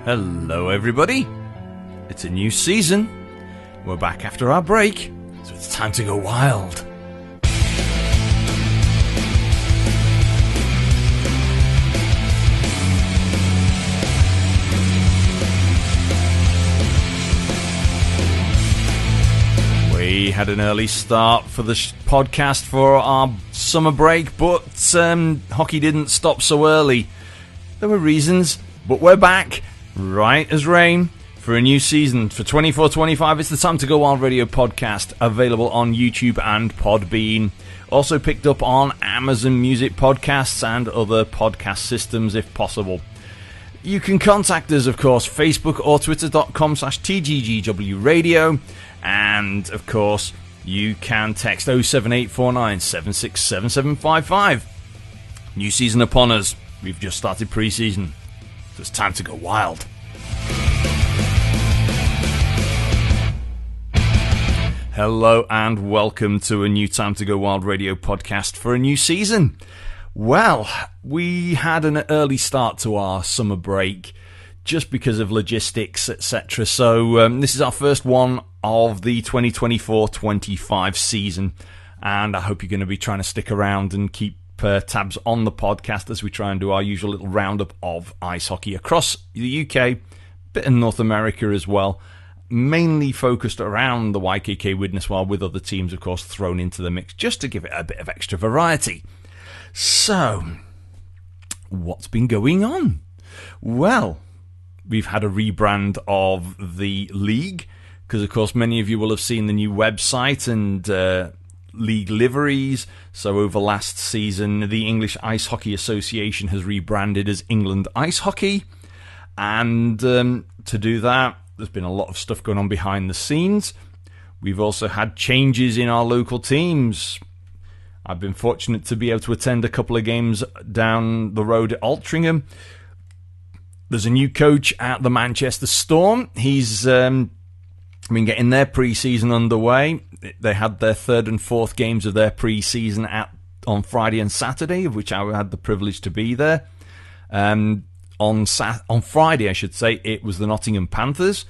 Hello everybody, it's a new season, we're back after our break, so it's time to go wild. We had an early start for the podcast for our summer break, but hockey didn't stop so early. There were reasons, but we're back. Right as rain for a new season. For 24-25, it's the Time to Go Wild Radio podcast, available on YouTube and Podbean. Also picked up on Amazon Music Podcasts and other podcast systems if possible. You can contact us, of course, Facebook or Twitter.com/TTGW Radio. And, of course, you can text 07849 767755. New season upon us. We've just started pre-season. So it's time to go wild. Hello and welcome to a new Time to Go Wild Radio podcast for a new season. Well, we had an early start to our summer break just because of logistics, etc. So this is our first one of the 2024-25 season, and I hope you're going to be trying to stick around and keep tabs on the podcast as we try and do our usual little roundup of ice hockey across the UK, bit in North America as well, mainly focused around the YKK Widnes, while with other teams, of course, thrown into the mix just to give it a bit of extra variety. So, what's been going on? Well, we've had a rebrand of the league, because, of course, many of you will have seen the new website and league liveries. So over last season, the English Ice Hockey Association has rebranded as England Ice Hockey. And to do that, there's been a lot of stuff going on behind the scenes. We've also had changes in our local teams. I've been fortunate to be able to attend a couple of games down the road at Altrincham. There's a new coach at the Manchester Storm. He's been getting their pre-season underway. They had their third and fourth games of their pre-season on Friday and Saturday, of which I had the privilege to be there. On Friday, I should say, it was the Nottingham Panthers,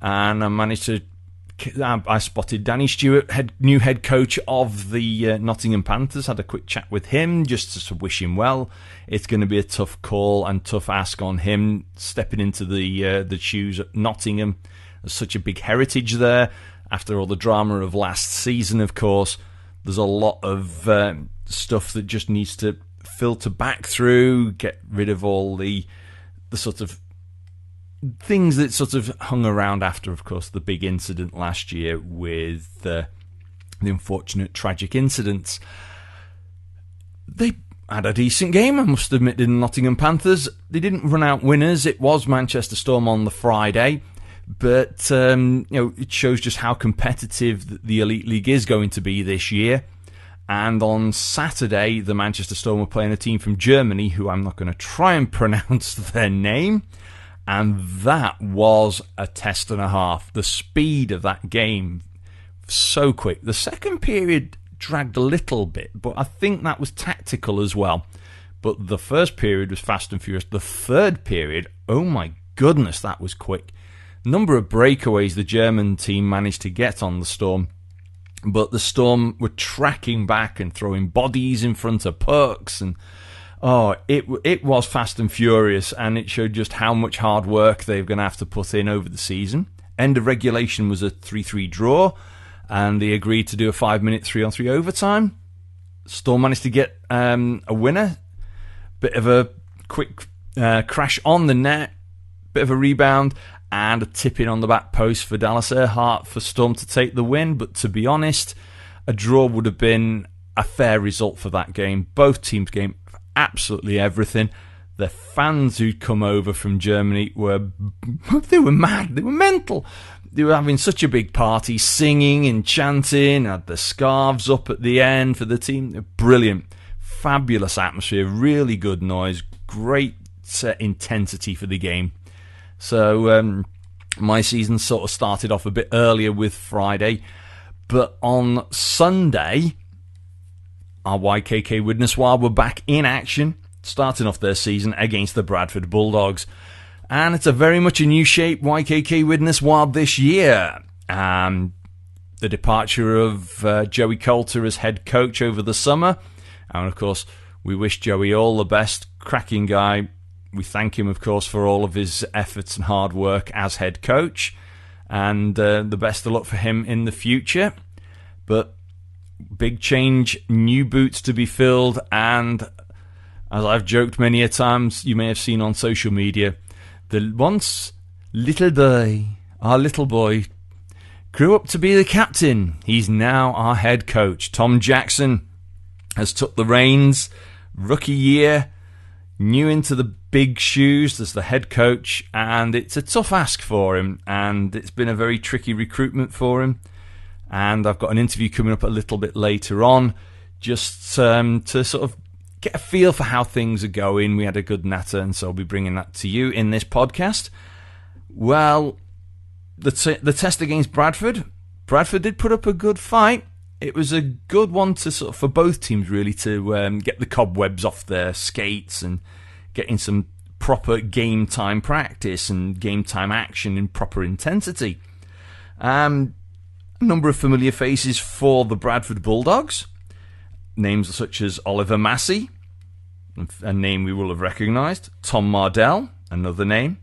and I spotted Danny Stewart, new head coach of the Nottingham Panthers. Had a quick chat with him just to wish him well. It's going to be a tough call and tough ask on him stepping into the shoes at Nottingham. There's such a big heritage there. After all the drama of last season, of course, there's a lot of stuff that just needs to filter back through, get rid of all the sort of things that sort of hung around after, of course, the big incident last year with the unfortunate tragic incidents. They had a decent game, I must admit, in Nottingham Panthers. They didn't run out winners. It was Manchester Storm on the Friday. But, it shows just how competitive the Elite League is going to be this year. And on Saturday, the Manchester Storm were playing a team from Germany, who I'm not going to try and pronounce their name. And that was a test and a half. The speed of that game, so quick. The second period dragged a little bit, but I think that was tactical as well. But the first period was fast and furious. The third period, oh my goodness, that was quick. Number of breakaways the German team managed to get on the Storm, but the Storm were tracking back and throwing bodies in front of pucks, and it was fast and furious, and it showed just how much hard work they're going to have to put in over the season. End of regulation was a 3-3 draw, and they agreed to do a 5-minute 3-on-3 overtime. Storm managed to get a winner, bit of a quick crash on the net, bit of a rebound, and a tip-in on the back post for Dallas Earhart for Storm to take the win. But to be honest, a draw would have been a fair result for that game. Both teams gave absolutely everything. The fans who'd come over from Germany were mad. They were mental. They were having such a big party, singing and chanting, had the scarves up at the end for the team. Brilliant. Fabulous atmosphere, really good noise, great intensity for the game. So my season sort of started off a bit earlier with Friday, but on Sunday, our YKK Widnes Wild were back in action, starting off their season against the Bradford Bulldogs. And it's a very much a new shape YKK Widnes Wild this year. The departure of Joey Coulter as head coach over the summer. And of course, we wish Joey all the best. Cracking guy. We thank him, of course, for all of his efforts and hard work as head coach. And the best of luck for him in the future. But big change, new boots to be filled. And as I've joked many a times, you may have seen on social media, the once little boy, our little boy, grew up to be the captain. He's now our head coach. Tom Jackson has took the reins. Rookie year, new into the big shoes as the head coach, and it's a tough ask for him, and it's been a very tricky recruitment for him. And I've got an interview coming up a little bit later on, just to sort of get a feel for how things are going. We had a good natter, and so I'll be bringing that to you in this podcast. Well, the test against Bradford did put up a good fight. It was a good one to sort of, for both teams really, to get the cobwebs off their skates and getting some proper game time practice and game time action in proper intensity. A number of familiar faces for the Bradford Bulldogs. Names such as Oliver Massey, a name we will have recognised. Tom Mardell, another name.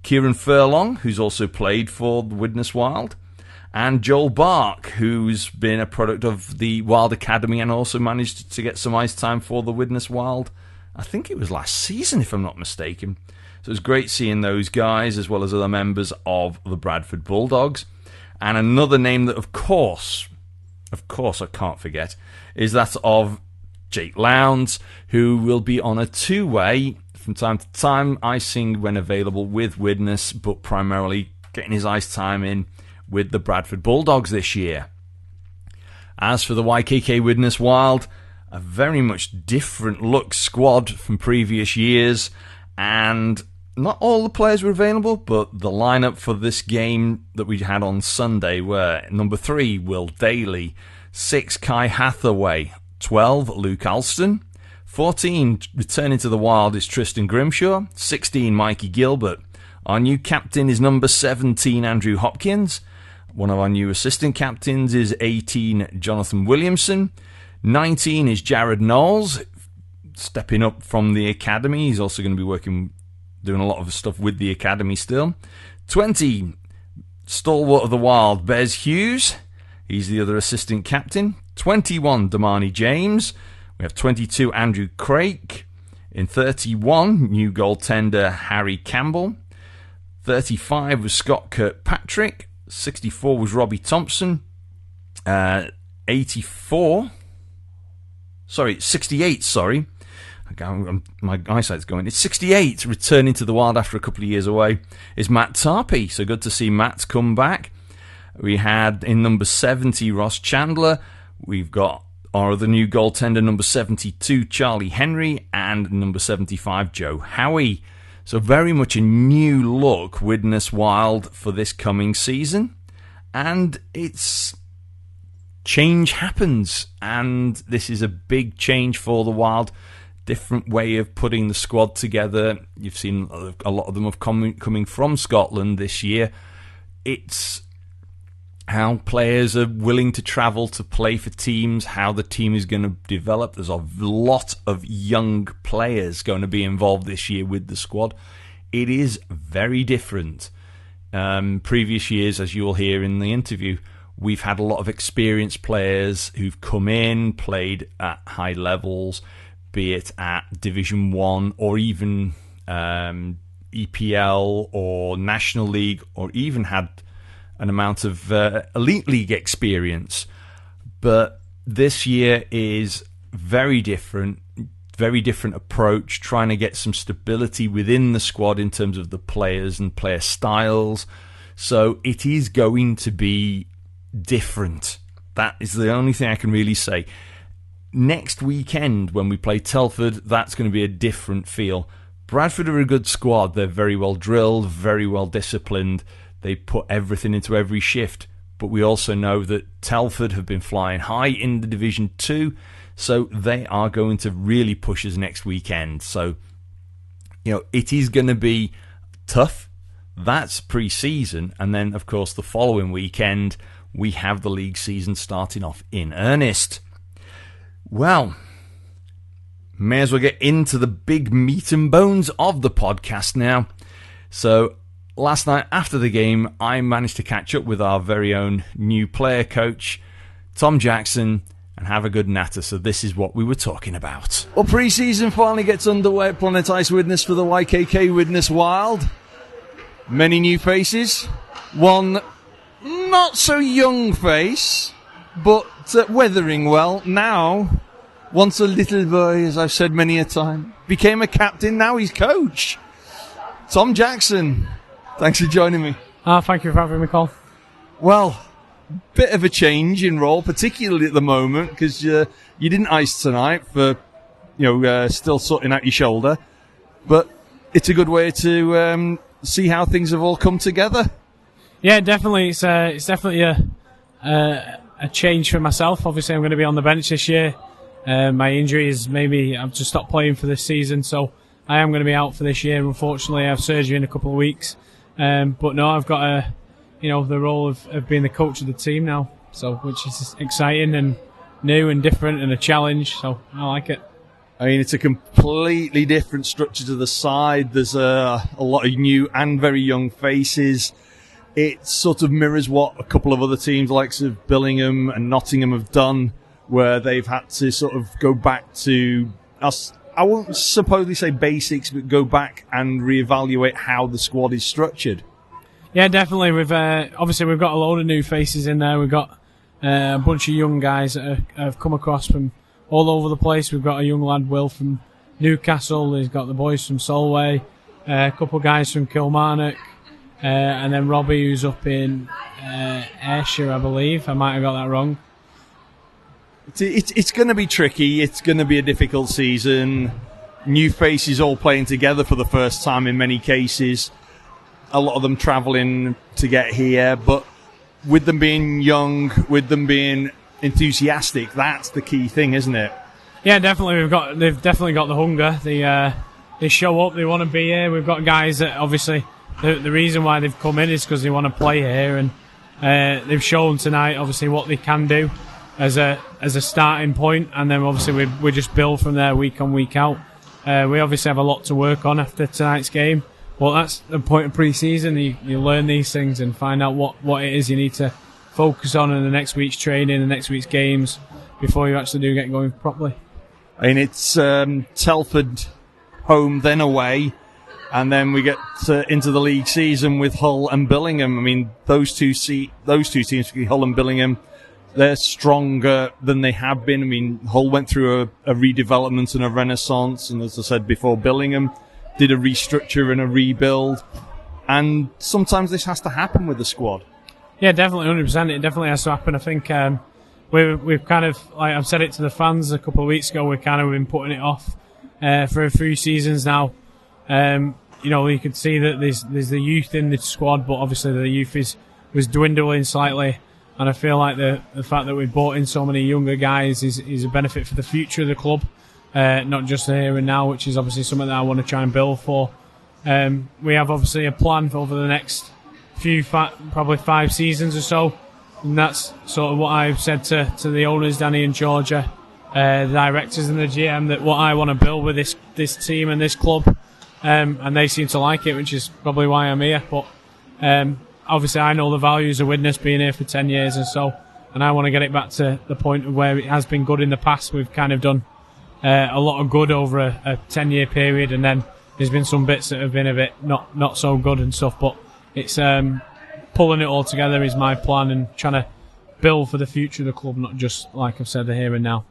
Kieran Furlong, who's also played for the Widnes Wild. And Joel Bark, who's been a product of the Wild Academy and also managed to get some ice time for the Widnes Wild. I think it was last season, if I'm not mistaken. So it was great seeing those guys, as well as other members of the Bradford Bulldogs. And another name that, of course I can't forget, is that of Jake Lowndes, who will be on a two-way from time to time, icing when available with Widnes, but primarily getting his ice time in with the Bradford Bulldogs this year. As for the YKK Widnes Wild, a very much different look squad from previous years, and not all the players were available, but the lineup for this game that we had on Sunday were number 3, Will Daly, 6, Kai Hathaway, 12, Luke Alston, 14, returning to the Wild, is Tristan Grimshaw, 16, Mikey Gilbert. Our new captain is number 17, Andrew Hopkins. One of our new assistant captains is 18, Jonathan Williamson. 19 is Jared Knowles, stepping up from the academy. He's also going to be doing a lot of stuff with the academy still. 20, stalwart of the Wild, Bez Hughes. He's the other assistant captain. 21, Damani James. We have 22, Andrew Craik. In 31, new goaltender Harry Campbell. 35 was Scott Kirkpatrick. 64 was Robbie Thompson. 68, sorry. My eyesight's going. It's 68, returning to the Wild after a couple of years away, is Matt Tarpey. So good to see Matt come back. We had in number 70, Ross Chandler. We've got our other new goaltender, number 72, Charlie Henry, and number 75, Joe Howie. So very much a new look, Widnes Wild, for this coming season. And it's change happens, and this is a big change for the Wild. Different way of putting the squad together. You've seen a lot of them have coming from Scotland this year. It's how players are willing to travel to play for teams, how the team is going to develop. There's a lot of young players going to be involved this year with the squad. It is very different. Previous years, as you will hear in the interview, we've had a lot of experienced players who've come in, played at high levels, be it at Division 1 or even EPL or National League, or even had an amount of Elite League experience. But this year is very different approach, trying to get some stability within the squad in terms of the players and player styles. So it is going to be different. That is the only thing I can really say. Next weekend, when we play Telford, that's going to be a different feel. Bradford are a good squad. They're very well drilled, very well disciplined. They put everything into every shift. But we also know that Telford have been flying high in the Division 2, so they are going to really push us next weekend. So, it is going to be tough. That's pre-season, and then, of course, the following weekend, we have the league season starting off in earnest. Well, may as well get into the big meat and bones of the podcast now. So, last night after the game, I managed to catch up with our very own new player coach, Tom Jackson, and have a good natter. So this is what we were talking about. Well, pre-season finally gets underway at Planet Ice Widnes for the YKK Widnes Wild. Many new faces. One not so young face, but weathering well. Now, once a little boy, as I've said many a time, became a captain, now he's coach. Tom Jackson, thanks for joining me. Thank you for having me, Cole. Well, bit of a change in role, particularly at the moment, because you didn't ice tonight for, still sorting out your shoulder. But it's a good way to see how things have all come together. Yeah, definitely. It's definitely a change for myself. Obviously, I'm going to be on the bench this year. My injury is I've just stopped playing for this season, so I am going to be out for this year. Unfortunately, I have surgery in a couple of weeks. But no, I've got the role of being the coach of the team now, so which is exciting and new and different and a challenge. So I like it. I mean, it's a completely different structure to the side. There's a lot of new and very young faces. It sort of mirrors what a couple of other teams, likes of Billingham and Nottingham, have done, where they've had to sort of go back to us. I won't supposedly say basics, but go back and reevaluate how the squad is structured. Yeah, definitely. We've got a load of new faces in there. We've got a bunch of young guys that have come across from all over the place. We've got a young lad, Will, from Newcastle. He's got the boys from Solway, a couple of guys from Kilmarnock, and then Robbie, who's up in Ayrshire, I believe. I might have got that wrong. It's going to be tricky. It's going to be a difficult season. New faces all playing together for the first time in many cases. A lot of them travelling to get here, but with them being young, with them being enthusiastic, that's the key thing, isn't it? Yeah, definitely. They've definitely got the hunger. They show up. They want to be here. We've got guys that obviously the reason why they've come in is because they want to play here, and they've shown tonight obviously what they can do as a starting point, and then obviously we just build from there week on, week out. We obviously have a lot to work on after tonight's game. Well, that's the point of pre-season. You learn these things and find out what it is you need to focus on in the next week's training, the next week's games, before you actually do get going properly. I mean, it's Telford home, then away, and then we get into the league season with Hull and Billingham. I mean, those two teams, particularly Hull and Billingham, they're stronger than they have been. I mean, Hull went through a redevelopment and a renaissance, and as I said before, Billingham did a restructure and a rebuild, and sometimes this has to happen with the squad. Yeah, definitely, 100%. It definitely has to happen. I think we've kind of, like I've said it to the fans a couple of weeks ago, we've kind of been putting it off for a few seasons now. You can see that there's the youth in the squad, but obviously the youth was dwindling slightly. And I feel like the fact that we've brought in so many younger guys is a benefit for the future of the club, not just the here and now, which is obviously something that I want to try and build for. We have obviously a plan for over the next probably 5 seasons or so, and that's sort of what I've said to the owners, Danny and Georgia, the directors and the GM, that what I want to build with this team and this club, and they seem to like it, which is probably why I'm here. But obviously I know the values of Widnes, being here for 10 years or so, and I want to get it back to the point of where it has been good in the past. We've kind of done a lot of good over a 10-year period, and then there's been some bits that have been a bit not so good and stuff, but it's pulling it all together is my plan, and trying to build for the future of the club, not just, like I've said, the here and now.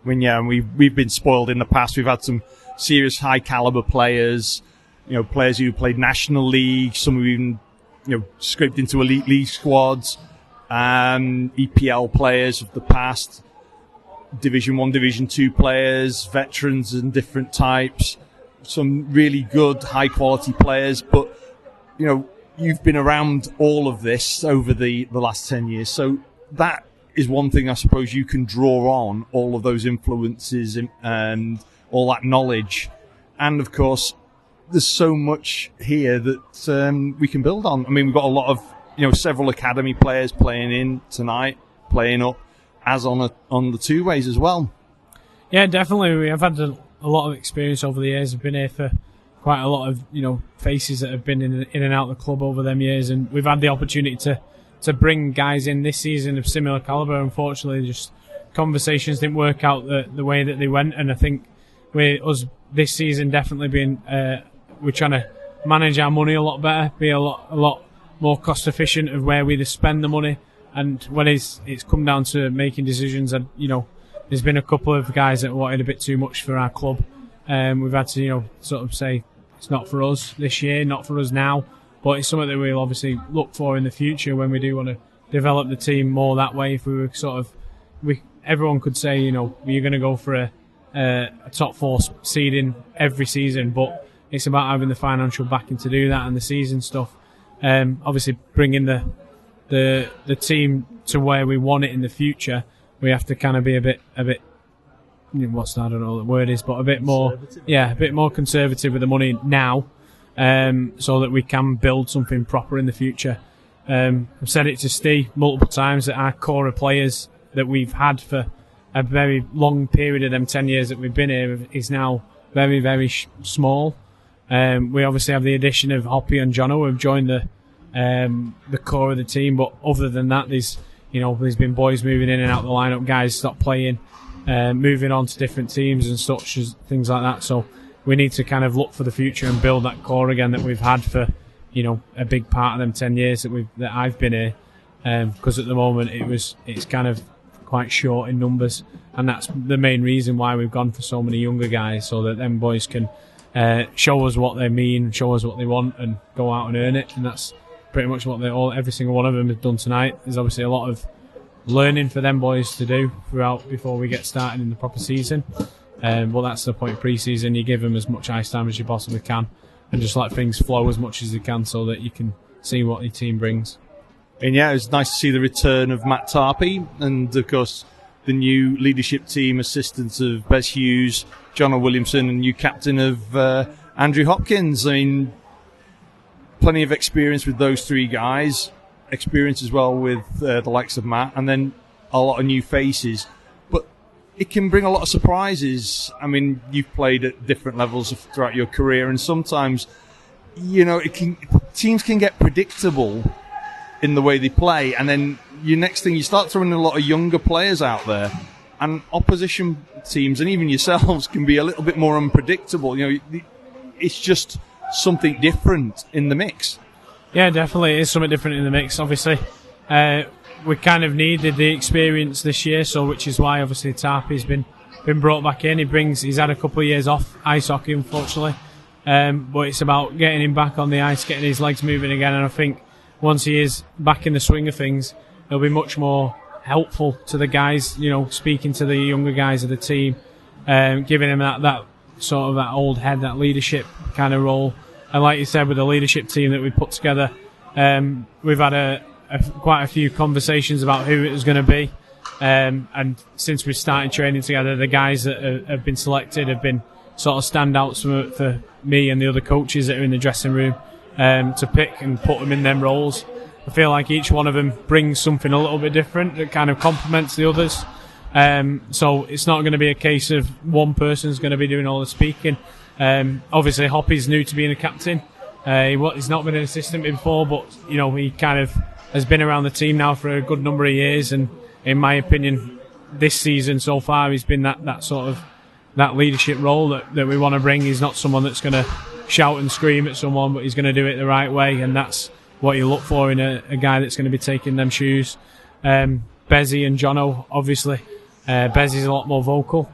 I mean, yeah, we've been spoiled in the past. We've had some serious high caliber players, players who played National League, some who even scraped into elite league squads, EPL players of the past, Division 1, Division 2 players, veterans and different types, some really good high quality players. But you've been around all of this over the last 10 years, so that is one thing I suppose you can draw on, all of those influences and all that knowledge. And of course, there's so much here that we can build on. I mean, we've got a lot of, several academy players playing in tonight, playing up, as on the two ways as well. Yeah, definitely. We have had a lot of experience over the years. I've been here for quite a lot of, faces that have been in and out of the club over them years, and we've had the opportunity to bring guys in this season of similar calibre. Unfortunately, just conversations didn't work out the way that they went, and I think us this season definitely being we're trying to manage our money a lot better, be a lot more cost efficient of where we spend the money, and when it's come down to making decisions, and there's been a couple of guys that wanted a bit too much for our club. We've had to sort of say it's not for us this year, not for us now, but it's something that we'll obviously look for in the future when we do want to develop the team more that way. If we were everyone could say, you're going to go for a top four seeding every season, but it's about having the financial backing to do that and the season stuff. Obviously, bringing the team to where we want it in the future, we have to kind of be a bit. I don't know what the word is, but a bit more conservative with the money now, so that we can build something proper in the future. I've said it to Steve multiple times that our core of players that we've had for a very long period of them 10 years that we've been here is now very, very small. We obviously have the addition of Hoppy and Jono who have joined the core of the team, but other than that, there's been boys moving in and out of the lineup, guys stop playing, moving on to different teams and such as things like that. So we need to kind of look for the future and build that core again that we've had for a big part of them 10 years that I've been here, because at the moment it's kind of quite short in numbers, and that's the main reason why we've gone for so many younger guys, so that them boys can show us what they mean, show us what they want, and go out and earn it. And that's pretty much what every single one of them has done tonight. There's obviously a lot of learning for them boys to do before we get started in the proper season, but that's the point of pre-season. You give them as much ice time as you possibly can and just let things flow as much as you can so that you can see what your team brings. And yeah, it was nice to see the return of Matt Tarpey and, of course, the new leadership team assistants of Bez Hughes, John Williamson, and new captain of Andrew Hopkins. I mean, plenty of experience with those three guys, experience as well with the likes of Matt, and then a lot of new faces. But it can bring a lot of surprises. I mean, you've played at different levels throughout your career, and sometimes, teams can get predictable in the way they play, and then you start throwing a lot of younger players out there, and opposition teams and even yourselves can be a little bit more unpredictable. It's just something different in the mix. Yeah, definitely, it is something different in the mix. Obviously, we kind of needed the experience this year, which is why obviously Tarpey's been brought back in. He's had a couple of years off ice hockey, unfortunately, but it's about getting him back on the ice, getting his legs moving again, and I think once he is back in the swing of things, he'll be much more helpful to the guys, speaking to the younger guys of the team, giving him that sort of that old head, that leadership kind of role. And like you said, with the leadership team that we put together, we've had quite a few conversations about who it was going to be. And since we started training together, the guys that have been selected have been sort of standouts for me and the other coaches that are in the dressing room, to pick and put them in them roles. I feel like each one of them brings something a little bit different that kind of complements the others. So it's not going to be a case of one person's going to be doing all the speaking. Obviously, Hoppy's new to being a captain. He's not been an assistant before, but he kind of has been around the team now for a good number of years. And in my opinion, this season so far, he's been that sort of that leadership role that we want to bring. He's not someone that's going to shout and scream at someone, but he's going to do it the right way, and that's what you look for in a guy that's going to be taking them shoes. Bezzy and Jono, obviously. Bezzy's a lot more vocal.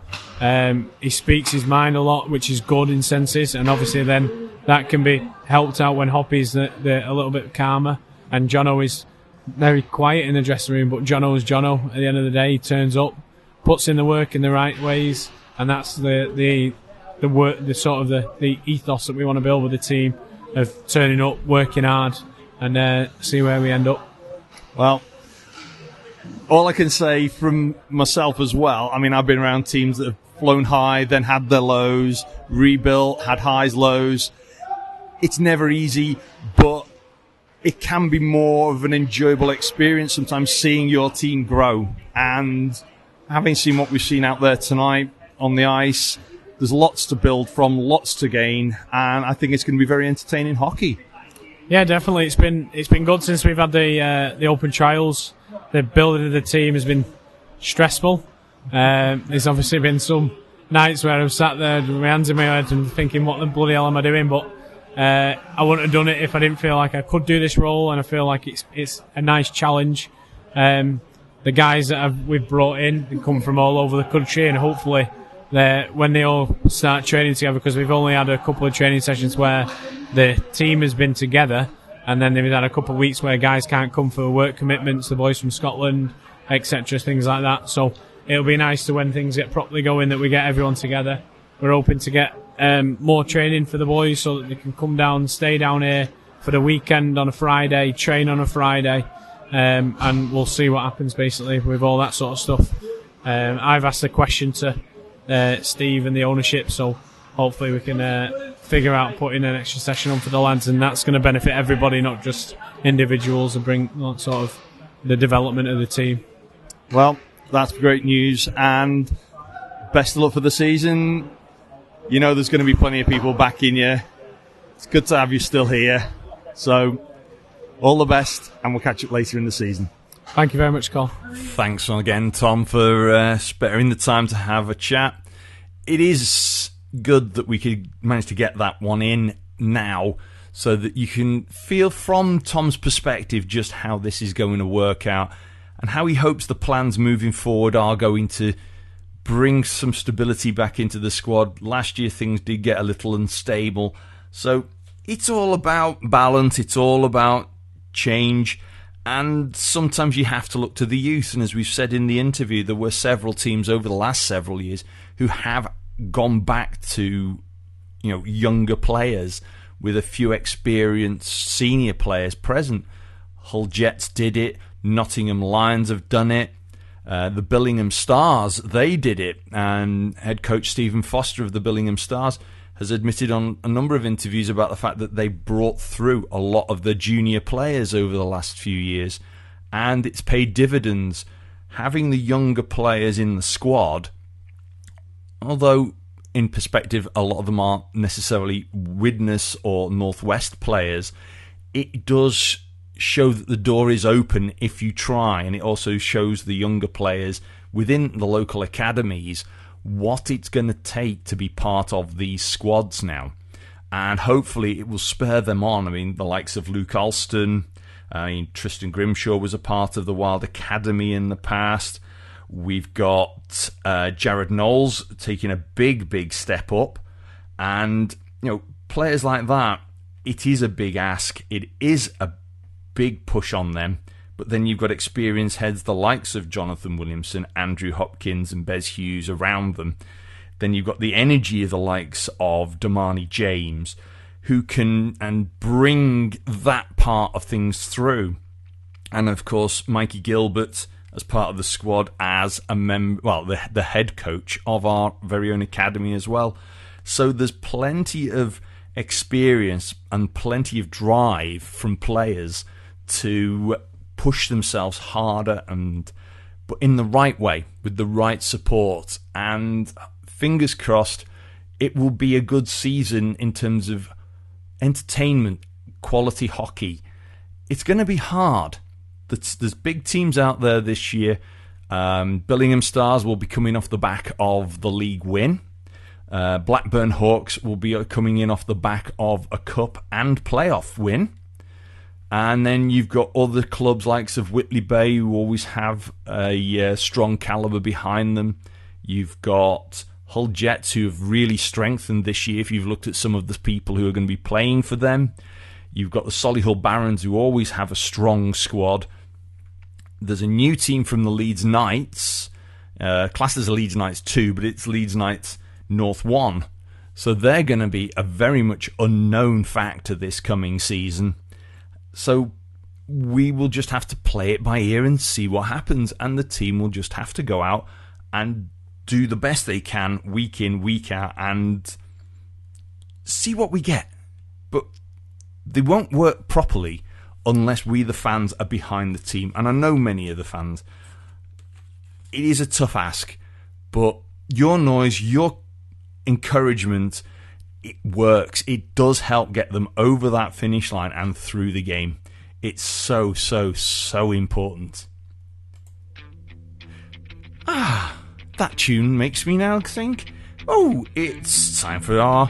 He speaks his mind a lot, which is good in senses, and obviously then that can be helped out when Hoppy's a little bit calmer, and Jono is very quiet in the dressing room, but Jono is Jono. At the end of the day, he turns up, puts in the work in the right ways, and that's the work, the sort of the ethos that we want to build with the team, of turning up, working hard, and see where we end up. Well, all I can say from myself as well, I mean, I've been around teams that have flown high, then had their lows, rebuilt, had highs, lows. it's never easy, but it can be more of an enjoyable experience sometimes seeing your team grow. And having seen what we've seen out there tonight on the ice, there's lots to build from, lots to gain, and I think it's going to be very entertaining hockey. Yeah, definitely. It's been good since we've had the open trials. The building of the team has been stressful. There's obviously been some nights where I've sat there with my hands in my head and thinking, what the bloody hell am I doing? But I wouldn't have done it if I didn't feel like I could do this role, and I feel like it's a nice challenge. The guys that we've brought in, they come from all over the country, and hopefully when they all start training together, because we've only had a couple of training sessions where the team has been together, and then they've had a couple of weeks where guys can't come for work commitments, the boys from Scotland, etc., things like that. So it'll be nice to, when things get properly going, that we get everyone together. We're hoping to get more training for the boys so that they can come down, stay down here for the weekend on a Friday, train on a Friday, and we'll see what happens basically with all that sort of stuff. I've asked a question to Steve and the ownership, so hopefully we can figure out putting an extra session on for the lads, and that's going to benefit everybody, not just individuals, and bring sort of the development of the team. Well, that's great news, and best of luck for the season. You know there's going to be plenty of people backing you. It's good to have you still here. So all the best, and we'll catch up later in the season. Thank you very much, Cole. Thanks again, Tom, for sparing the time to have a chat. It is good that we could manage to get that one in now, so that you can feel from Tom's perspective just how this is going to work out, and how he hopes the plans moving forward are going to bring some stability back into the squad. Last year things did get a little unstable, so it's all about balance, it's all about change. And sometimes you have to look to the youth. And as we've said in the interview, there were several teams over the last several years who have gone back to, younger players with a few experienced senior players present. Hull Jets did it. Nottingham Lions have done it. The Billingham Stars, they did it. And head coach Stephen Foster of the Billingham Stars has admitted on a number of interviews about the fact that they brought through a lot of the junior players over the last few years, and it's paid dividends. Having the younger players in the squad, although in perspective a lot of them aren't necessarily Widnes or Northwest players, it does show that the door is open if you try, and it also shows the younger players within the local academies what it's going to take to be part of these squads now. And hopefully it will spur them on. I mean, the likes of Luke Alston, Tristan Grimshaw was a part of the Wild Academy in the past. We've got Jared Knowles taking a big step up. And, players like that, it is a big ask. It is a big push on them. But then you've got experienced heads, the likes of Jonathan Williamson, Andrew Hopkins and Bez Hughes around them. Then you've got the energy of the likes of Damani James, who can and bring that part of things through. And of course, Mikey Gilbert as part of the squad as a member, the head coach of our very own academy as well. So there's plenty of experience and plenty of drive from players to push themselves harder, but in the right way, with the right support. And fingers crossed, it will be a good season in terms of entertainment, quality hockey. It's going to be hard. There's big teams out there this year. Billingham Stars will be coming off the back of the league win. Blackburn Hawks will be coming in off the back of a cup and playoff win. And then you've got other clubs likes of Whitley Bay, who always have a strong calibre behind them. You've got Hull Jets, who have really strengthened this year, if you've looked at some of the people who are going to be playing for them. You've got the Solihull Barons, who always have a strong squad. There's a new team from the Leeds Knights, classed as a Leeds Knights 2, but it's Leeds Knights North 1. So they're going to be a very much unknown factor this coming season. So we will just have to play it by ear and see what happens, and the team will just have to go out and do the best they can week in, week out, and see what we get. But they won't work properly unless we, the fans, are behind the team. And I know many of the fans. It is a tough ask, but your noise, your encouragement, it works. It does help get them over that finish line and through the game. It's so, so, so important. That tune makes me now think, it's time for our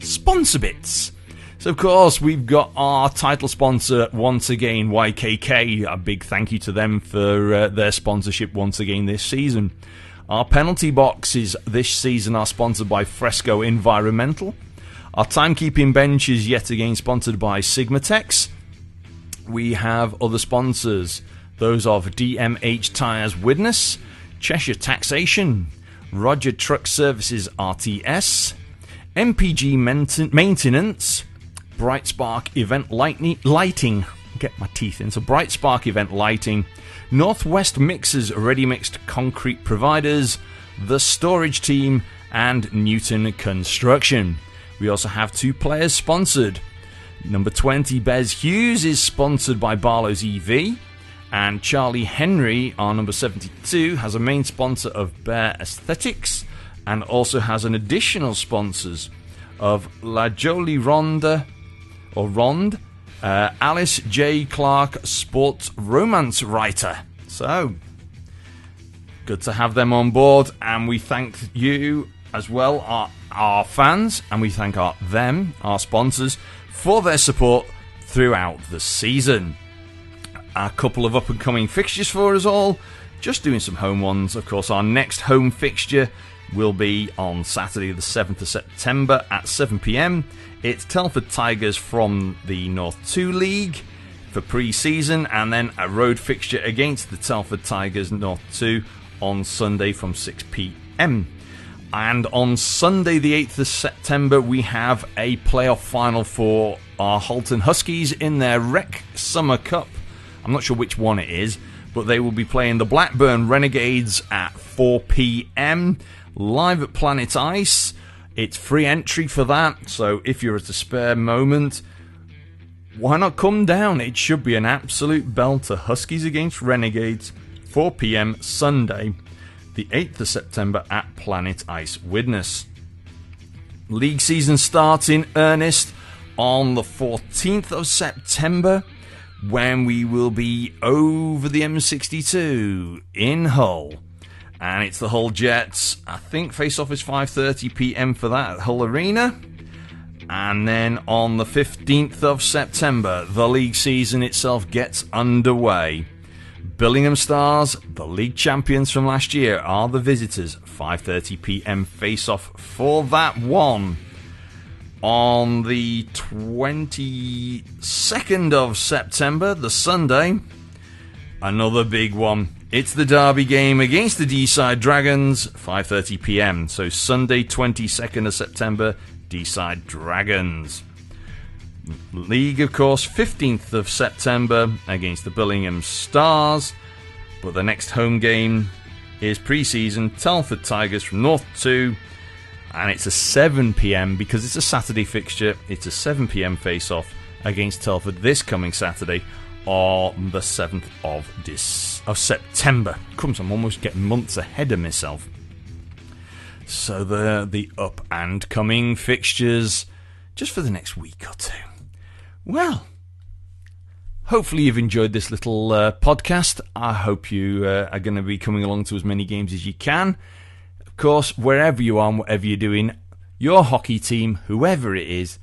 sponsor bits. So, of course, we've got our title sponsor once again, YKK. A big thank you to them for their sponsorship once again this season. Our penalty boxes this season are sponsored by Fresco Environmental. Our timekeeping bench is yet again sponsored by Sigmatex. We have other sponsors, those of DMH Tyres Widnes, Cheshire Taxation, Roger Truck Services RTS, MPG Maintenance, Bright Spark Event Lighting, get my teeth in, so Bright Spark Event Lighting, Northwest Mixers Ready Mixed Concrete Providers, The Storage Team, and Newton Construction. We also have 2 players sponsored. Number 20, Bez Hughes, is sponsored by Barlow's EV, and Charlie Henry, our number 72, has a main sponsor of Bear Aesthetics, and also has an additional sponsors of La Jolie Ronde, Alice J. Clark, Sports Romance Writer. So, good to have them on board, and we thank you as well, our fans, and we thank our sponsors, for their support throughout the season. A couple of up-and-coming fixtures for us all, just doing some home ones. Of course, our next home fixture will be on Saturday the 7th of September at 7 p.m. It's Telford Tigers from the North 2 League for pre-season, and then a road fixture against the Telford Tigers North 2 on Sunday from 6 p.m. And on Sunday the 8th of September we have a playoff final for our Halton Huskies in their Rec Summer Cup. I'm not sure which one it is, but they will be playing the Blackburn Renegades at 4 p.m. live at Planet Ice. It's free entry for that, so if you're at a spare moment, why not come down? It should be an absolute belter. Huskies against Renegades, 4 p.m. Sunday, the 8th of September at Planet Ice, Widnes. League season starts in earnest on the 14th of September, when we will be over the M62 in Hull. And it's the Hull Jets. I think face-off is 5:30 p.m. for that at Hull Arena. And then on the 15th of September, the league season itself gets underway. Billingham Stars, the league champions from last year, are the visitors. 5:30 p.m. face-off for that one. On the 22nd of September, the Sunday, another big one. It's the derby game against the Deeside Dragons, 5:30 p.m. So Sunday, 22nd of September, Deeside Dragons. League, of course, 15th of September against the Billingham Stars. But the next home game is pre-season Telford Tigers from North 2. And it's a 7 p.m. because it's a Saturday fixture. It's a 7 p.m. face-off against Telford this coming Saturday on the 7th of September. Crumbs, I'm almost getting months ahead of myself. So the up and coming fixtures just for the next week or two. Well, hopefully you've enjoyed this little podcast. I hope you are going to be coming along to as many games as you can. Of course, wherever you are and whatever you're doing, your hockey team, whoever it is,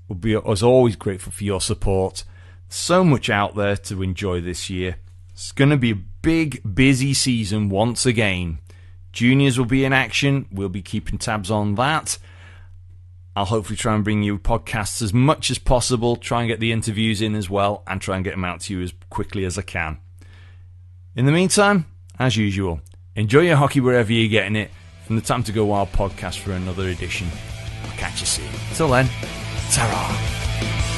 will be as always grateful for your support. So much out there to enjoy this year. It's going to be a big, busy season once again. Juniors will be in action. We'll be keeping tabs on that. I'll hopefully try and bring you podcasts as much as possible, try and get the interviews in as well, and try and get them out to you as quickly as I can. In the meantime, as usual, enjoy your hockey wherever you're getting it. From the Time to Go Wild podcast for another edition. I'll catch you soon. Till then, ta-ra.